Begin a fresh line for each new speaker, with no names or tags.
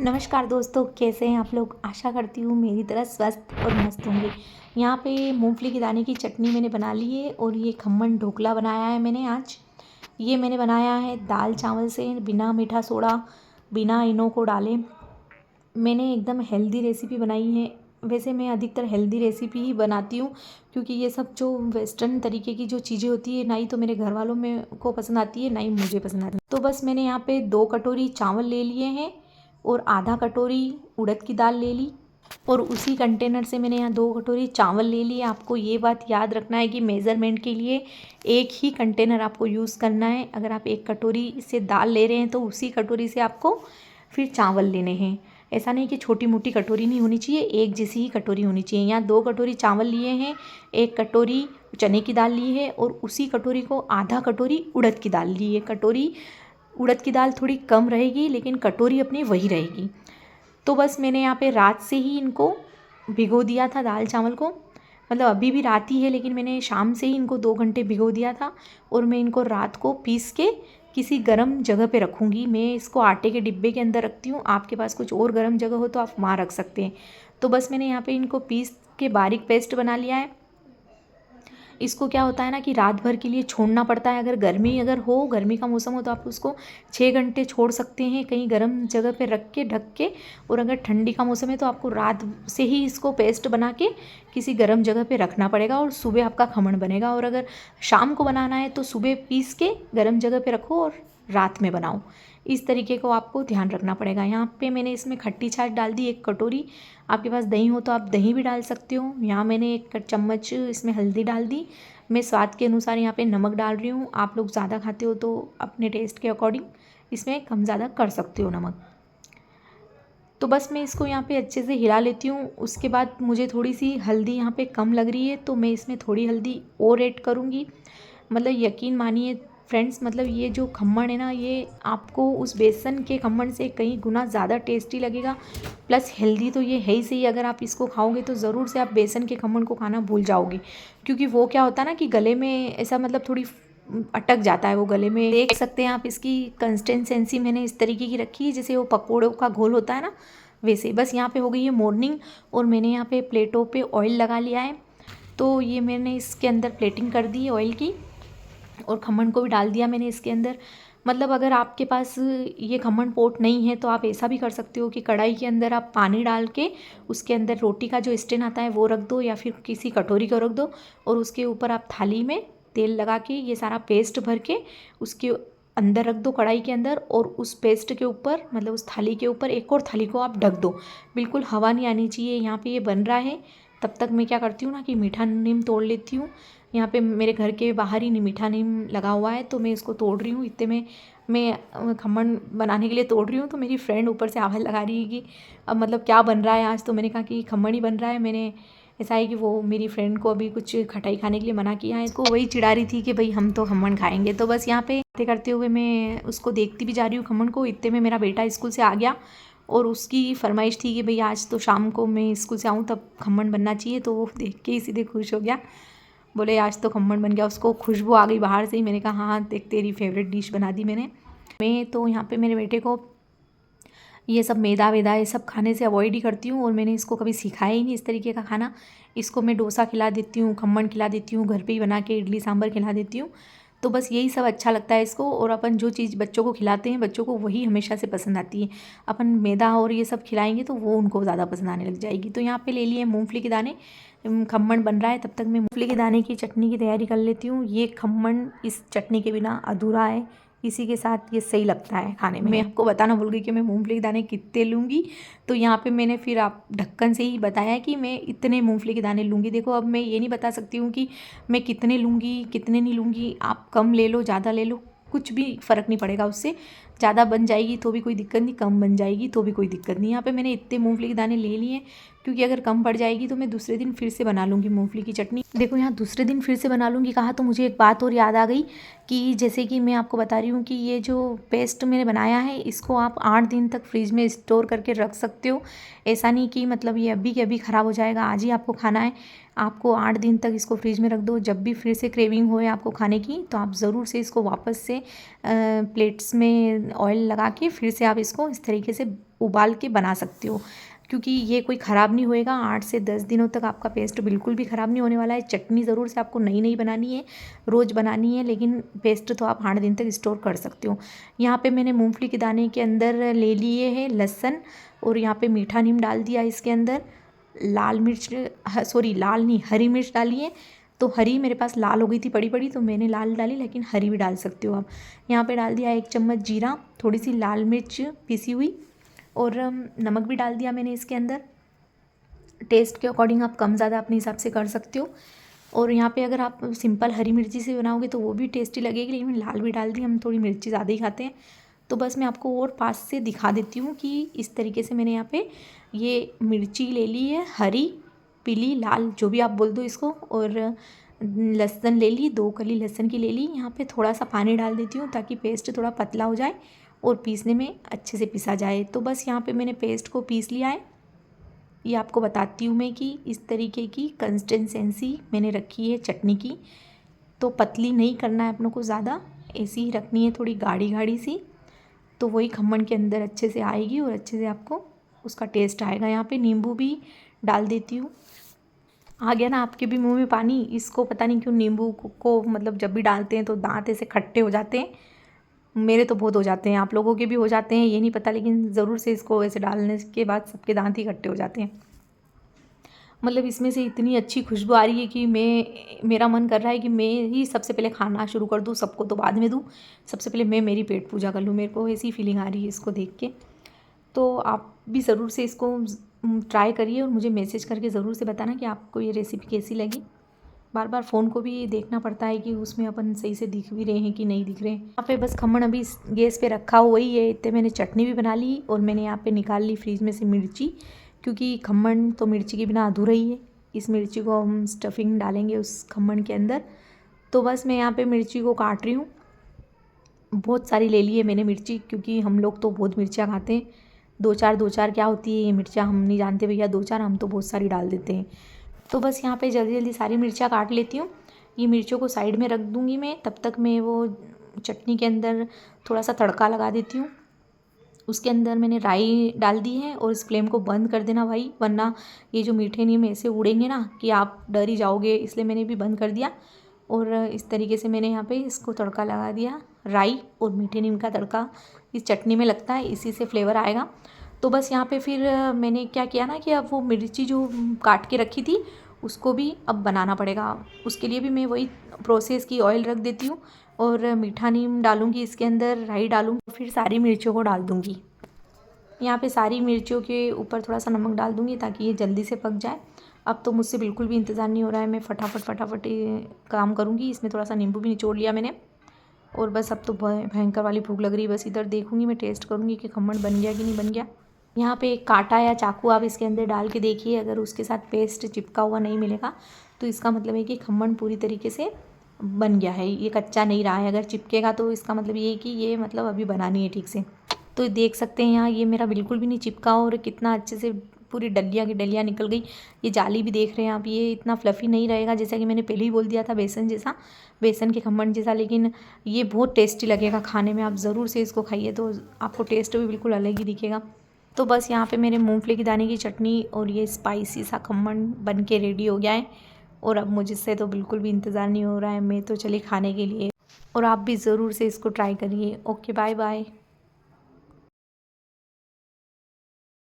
नमस्कार दोस्तों, कैसे हैं आप लोग। आशा करती हूँ मेरी तरह स्वस्थ और मस्त होंगे। यहाँ पे मूंगफली के दाने की चटनी मैंने बना ली है और ये खम्मन ढोकला बनाया है मैंने आज। ये मैंने बनाया है दाल चावल से, बिना मीठा सोडा, बिना इनो को डाले। मैंने एकदम हेल्दी रेसिपी बनाई है। वैसे मैं अधिकतर हेल्दी रेसिपी ही बनाती हूँ, क्योंकि ये सब जो वेस्टर्न तरीके की जो चीज़ें होती है ना ही तो मेरे घर वालों में को पसंद आती है, ना ही मुझे पसंद आती है। तो बस मैंने यहाँ पे 2 कटोरी चावल ले लिए हैं और आधा कटोरी उड़द की दाल ले ली, और उसी कंटेनर से मैंने यहाँ 2 कटोरी चावल ले लिए। आपको ये बात याद रखना है कि मेज़रमेंट के लिए एक ही कंटेनर आपको यूज़ करना है। अगर आप 1 कटोरी से दाल ले रहे हैं तो उसी कटोरी से आपको फिर चावल लेने हैं। ऐसा नहीं कि छोटी मोटी कटोरी नहीं होनी चाहिए, एक जैसी ही कटोरी होनी चाहिए। यहाँ 2 कटोरी चावल लिए हैं, 1 कटोरी चने की दाल ली है और उसी कटोरी को आधा कटोरी उड़द की दाल ली है। कटोरी उड़द की दाल थोड़ी कम रहेगी, लेकिन कटोरी अपनी वही रहेगी। तो बस मैंने यहाँ पे रात से ही इनको भिगो दिया था, दाल चावल को। मतलब अभी भी रात ही है, लेकिन मैंने शाम से ही इनको 2 घंटे भिगो दिया था। और मैं इनको रात को पीस के किसी गर्म जगह पे रखूँगी। मैं इसको आटे के डिब्बे के अंदर रखती हूँ। आपके पास कुछ और गर्म जगह हो तो आप वहाँ रख सकते हैं। तो बस मैंने यहाँ पे इनको पीस के बारीक पेस्ट बना लिया है। इसको क्या होता है ना कि रात भर के लिए छोड़ना पड़ता है। अगर गर्मी का मौसम हो तो आप उसको 6 घंटे छोड़ सकते हैं कहीं गर्म जगह पे रख के, ढक के। और अगर ठंडी का मौसम है तो आपको रात से ही इसको पेस्ट बना के किसी गर्म जगह पे रखना पड़ेगा और सुबह आपका खमण बनेगा। और अगर शाम को बनाना है तो सुबह पीस के गर्म जगह पे रखो और रात में बनाओ। इस तरीके को आपको ध्यान रखना पड़ेगा। यहाँ पे मैंने इसमें खट्टी छाछ डाल दी 1 कटोरी। आपके पास दही हो तो आप दही भी डाल सकते हो। यहाँ मैंने 1 चम्मच इसमें हल्दी डाल दी। मैं स्वाद के अनुसार यहाँ पे नमक डाल रही हूँ। आप लोग ज़्यादा खाते हो तो अपने टेस्ट के अकॉर्डिंग इसमें कम ज़्यादा कर सकते हो नमक। तो बस मैं इसको यहाँ पे अच्छे से हिला लेती हूँ। उसके बाद मुझे थोड़ी सी हल्दी यहाँ पे कम लग रही है तो मैं इसमें थोड़ी हल्दी और ऐड करूँगी। मतलब यकीन मानिए फ्रेंड्स, मतलब ये जो खम्मण है ना, ये आपको उस बेसन के खम्मण से कई गुना ज़्यादा टेस्टी लगेगा। प्लस हेल्दी तो ये है ही सही। अगर आप इसको खाओगे तो ज़रूर से आप बेसन के खम्मण को खाना भूल जाओगे, क्योंकि वो क्या होता है ना कि गले में ऐसा मतलब थोड़ी अटक जाता है वो गले में। देख सकते हैं आप इसकी कंसिस्टेंसी मैंने इस तरीके की रखी है जैसे वो पकौड़ों का घोल होता है ना, वैसे। बस यहाँ पे हो गई है मॉर्निंग और मैंने यहाँ पे प्लेटों पे ऑयल लगा लिया है। तो ये मैंने इसके अंदर प्लेटिंग कर दी है ऑयल की, और खमण को भी डाल दिया मैंने इसके अंदर। मतलब अगर आपके पास ये खमण पोट नहीं है तो आप ऐसा भी कर सकते हो कि कढ़ाई के अंदर आप पानी डाल के उसके अंदर रोटी का जो स्टैंड आता है वो रख दो, या फिर किसी कटोरी को रख दो, और उसके ऊपर आप थाली में तेल लगा के ये सारा पेस्ट भर के उसके अंदर रख दो कढ़ाई के अंदर। और उस पेस्ट के ऊपर, मतलब उस थाली के ऊपर एक और थाली को आप ढक दो। बिल्कुल हवा नहीं आनी चाहिए। यहाँ पे ये बन रहा है तब तक मैं क्या करती हूँ ना कि मीठा नीम तोड़ लेती हूँ। यहाँ पे मेरे घर के बाहर ही मीठा नीम लगा हुआ है तो मैं इसको तोड़ रही हूँ। इतने में मैं खमण बनाने के लिए तोड़ रही हूँ तो मेरी फ्रेंड ऊपर से आवाज़ लगा रही है कि अब मतलब क्या बन रहा है आज। तो मैंने कहा कि खमण ही बन रहा है। मैंने ऐसा है कि वो मेरी फ्रेंड को अभी कुछ खटाई खाने के लिए मना किया है, इसको वही चिढ़ा रही थी कि भाई हम तो खमण खाएंगे। तो बस यहाँ पे बातें करते हुए मैं उसको देखती भी जा रही हूँ खमण को। इतने में मेरा बेटा स्कूल से आ गया और उसकी फरमाइश थी कि भाई आज तो शाम को मैं स्कूल से आऊँ तब खमण बनना चाहिए। तो वो देख के ही सीधे खुश हो गया, बोले आज तो खमण बन गया। उसको खुशबू आ गई बाहर से ही। मैंने कहा हाँ देख तेरी फेवरेट डिश बना दी मैंने। मैं तो यहाँ पे मेरे बेटे को ये सब मैदा वैदा ये सब खाने से अवॉइड ही करती हूँ, और मैंने इसको कभी सिखाया ही नहीं इस तरीके का खाना। इसको मैं डोसा खिला देती हूँ, खमण खिला देती हूँ, घर पे ही बना के इडली सांभर खिला देती हूँ। तो बस यही सब अच्छा लगता है इसको। और अपन जो चीज़ बच्चों को खिलाते हैं बच्चों को वही हमेशा से पसंद आती है। अपन मैदा और ये सब खिलाएंगे तो वो उनको ज़्यादा पसंद आने लग जाएगी। तो यहाँ पे ले लिए मूंगफली के दाने। खमण बन रहा है तब तक मैं मूंगफली के दाने की चटनी की तैयारी कर लेती हूँ। ये खमण इस चटनी के बिना अधूरा है, इसी के साथ ये सही लगता है खाने में। मैं आपको बताना भूल गई कि मैं मूंगफली के दाने कितने लूँगी। तो यहाँ पे मैंने फिर आप ढक्कन से ही बताया कि मैं इतने मूंगफली के दाने लूँगी। देखो अब मैं ये नहीं बता सकती हूँ कि मैं कितने लूँगी कितने नहीं लूँगी। आप कम ले लो ज़्यादा ले लो, कुछ भी फ़र्क नहीं पड़ेगा उससे। ज़्यादा बन जाएगी तो भी कोई दिक्कत नहीं, कम बन जाएगी तो भी कोई दिक्कत नहीं। यहाँ पे मैंने इतने मूंगफली के दाने ले लिए, क्योंकि अगर कम पड़ जाएगी तो मैं दूसरे दिन फिर से बना लूँगी मूंगफली की चटनी। देखो यहाँ दूसरे दिन फिर से बना लूँगी कहा तो मुझे एक बात और याद आ गई कि जैसे कि मैं आपको बता रही हूँ कि ये जो पेस्ट मैंने बनाया है इसको आप 8 दिन तक फ्रिज में स्टोर करके रख सकते हो। ऐसा नहीं कि मतलब ये अभी के अभी ख़राब हो जाएगा, आज ही आपको खाना है। आपको 8 दिन तक इसको फ्रिज में रख दो। जब भी फिर से क्रेविंग होए आपको खाने की तो आप ज़रूर से इसको वापस से प्लेट्स में ऑयल लगा के फिर से आप इसको इस तरीके से उबाल के बना सकते हो, क्योंकि ये कोई ख़राब नहीं होएगा। 8 से 10 दिनों तक आपका पेस्ट बिल्कुल भी ख़राब नहीं होने वाला है। चटनी ज़रूर से आपको नई नई बनानी है, रोज़ बनानी है, लेकिन पेस्ट तो आप 8 दिन तक स्टोर कर सकते हो। यहाँ पे मैंने मूंगफली के दाने के अंदर ले लिए हैं लहसुन, और यहाँ पे मीठा नीम डाल दिया इसके अंदर। लाल मिर्च, सॉरी लाल नहीं, हरी मिर्च डाली है। तो हरी मेरे पास लाल हो गई थी बड़ी बड़ी, तो मैंने लाल डाली, लेकिन हरी भी डाल सकते हो आप। यहाँ पे डाल दिया 1 चम्मच जीरा, थोड़ी सी लाल मिर्च पीसी हुई, और नमक भी डाल दिया मैंने इसके अंदर। टेस्ट के अकॉर्डिंग आप कम ज़्यादा अपने हिसाब से कर सकते हो। और यहाँ पे अगर आप सिंपल हरी मिर्ची से बनाओगे तो वो भी टेस्टी लगेगी, लेकिन लाल भी डाल दी, हम थोड़ी मिर्ची ज़्यादा ही खाते हैं। तो बस मैं आपको और पास से दिखा देती हूँ कि इस तरीके से मैंने यहाँ पे ये मिर्ची ले ली है, हरी, पीली, लाल, जो भी आप बोल दो इसको। और लहसुन ले ली, 2 कली लहसुन की ले ली। यहाँ पे थोड़ा सा पानी डाल देती हूँ ताकि पेस्ट थोड़ा पतला हो जाए और पीसने में अच्छे से पिसा जाए। तो बस यहाँ पे मैंने पेस्ट को पीस लिया है। ये आपको बताती हूँ मैं कि इस तरीके की कंसिस्टेंसी मैंने रखी है चटनी की। तो पतली नहीं करना है अपनों को ज़्यादा, ऐसी ही रखनी है, थोड़ी गाढ़ी गाढ़ी सी। तो वही खम्मन के अंदर अच्छे से आएगी और अच्छे से आपको उसका टेस्ट आएगा। यहाँ पे नींबू भी डाल देती हूँ। आ गया ना आपके भी मुंह में पानी। इसको पता नहीं क्यों नींबू को मतलब जब भी डालते हैं तो दांत ऐसे खट्टे हो जाते हैं। मेरे तो बहुत हो जाते हैं, आप लोगों के भी हो जाते हैं ये नहीं पता, लेकिन ज़रूर से इसको ऐसे डालने के बाद सबके दांत ही खट्टे हो जाते हैं। मतलब इसमें से इतनी अच्छी खुशबू आ रही है कि मेरा मन कर रहा है कि मैं ही सबसे पहले खाना शुरू कर दूँ, सबको तो बाद में दूँ, सबसे पहले मैं मेरी पेट पूजा कर लूँ। मेरे को ऐसी फीलिंग आ रही है इसको देख के। तो आप भी ज़रूर से इसको ट्राई करिए और मुझे मैसेज करके ज़रूर से बताना कि आपको ये रेसिपी कैसी लगी। बार बार फ़ोन को भी देखना पड़ता है कि उसमें अपन सही से दिख भी रहे हैं कि नहीं दिख रहे हैं। यहाँ पे बस खमण अभी गैस पे रखा हुआ ही है। इतने मैंने चटनी भी बना ली और मैंने यहाँ पे निकाल ली फ्रिज में से मिर्ची, क्योंकि खमण तो मिर्ची के बिना अधूरा ही है। इस मिर्ची को हम स्टफिंग डालेंगे उस खमण के अंदर। तो बस मैं यहाँ पर मिर्ची को काट रही हूँ। बहुत सारी ले ली है मैंने मिर्ची, क्योंकि हम लोग तो बहुत मिर्चियाँ खाते हैं। 2-4 क्या होती है ये मिर्चियाँ हम नहीं जानते भैया, 2-4 हम तो बहुत सारी डाल देते हैं। तो बस यहाँ पे जल्दी जल्दी सारी मिर्चियाँ काट लेती हूँ। ये मिर्चों को साइड में रख दूँगी मैं, तब तक मैं वो चटनी के अंदर थोड़ा सा तड़का लगा देती हूँ। उसके अंदर मैंने राई डाल दी है, और इस फ्लेम को बंद कर देना भाई, वरना ये जो मीठे नीम ऐसे उड़ेंगे ना कि आप डर ही जाओगे, इसलिए मैंने भी बंद कर दिया। और इस तरीके से मैंने यहाँ पे इसको तड़का लगा दिया। राई और मीठे नीम का तड़का इस चटनी में लगता है, इसी से फ्लेवर आएगा। तो बस यहाँ पे फिर मैंने क्या किया ना कि अब वो मिर्ची जो काट के रखी थी उसको भी अब बनाना पड़ेगा। उसके लिए भी मैं वही प्रोसेस की, ऑयल रख देती हूँ और मीठा नीम डालूँगी इसके अंदर, राई डालूँगी, फिर सारी मिर्चियों को डाल दूँगी। यहाँ पे सारी मिर्चियों के ऊपर थोड़ा सा नमक डाल दूँगी ताकि ये जल्दी से पक जाए। अब तो मुझसे बिल्कुल भी इंतज़ार नहीं हो रहा है, मैं फटाफट काम करूँगी। इसमें थोड़ा सा नींबू भी निचोड़ लिया मैंने। और बस अब तो भयंकर वाली भूख लग रही है। बस इधर देखूँगी, मैं टेस्ट करूँगी कि खमण बन गया कि नहीं बन गया। यहाँ पे एक कांटा या चाकू आप इसके अंदर डाल के देखिए, अगर उसके साथ पेस्ट चिपका हुआ नहीं मिलेगा तो इसका मतलब है कि खमण पूरी तरीके से बन गया है, ये कच्चा नहीं रहा है। अगर चिपकेगा तो इसका मतलब ये है कि ये मतलब अभी बना नहीं है ठीक से। तो देख सकते हैं यहाँ ये मेरा बिल्कुल भी नहीं चिपका, और कितना अच्छे से पूरी डलिया की डलिया निकल गई। ये जाली भी देख रहे हैं आप, ये इतना फ्लफ़ी नहीं रहेगा, जैसा कि मैंने पहले ही बोल दिया था, बेसन जैसा, बेसन के खमण जैसा। लेकिन ये बहुत टेस्टी लगेगा खाने में, आप ज़रूर से इसको खाइए तो आपको टेस्ट भी बिल्कुल अलग ही दिखेगा। तो बस यहाँ पे मेरे मूंगफली के दाने की चटनी और ये स्पाइसी सा खमण बन के रेडी हो गया है। और अब मुझसे तो बिल्कुल भी इंतज़ार नहीं हो रहा है, मैं तो चली खाने के लिए। और आप भी ज़रूर से इसको ट्राई करिए। Okay, bye bye.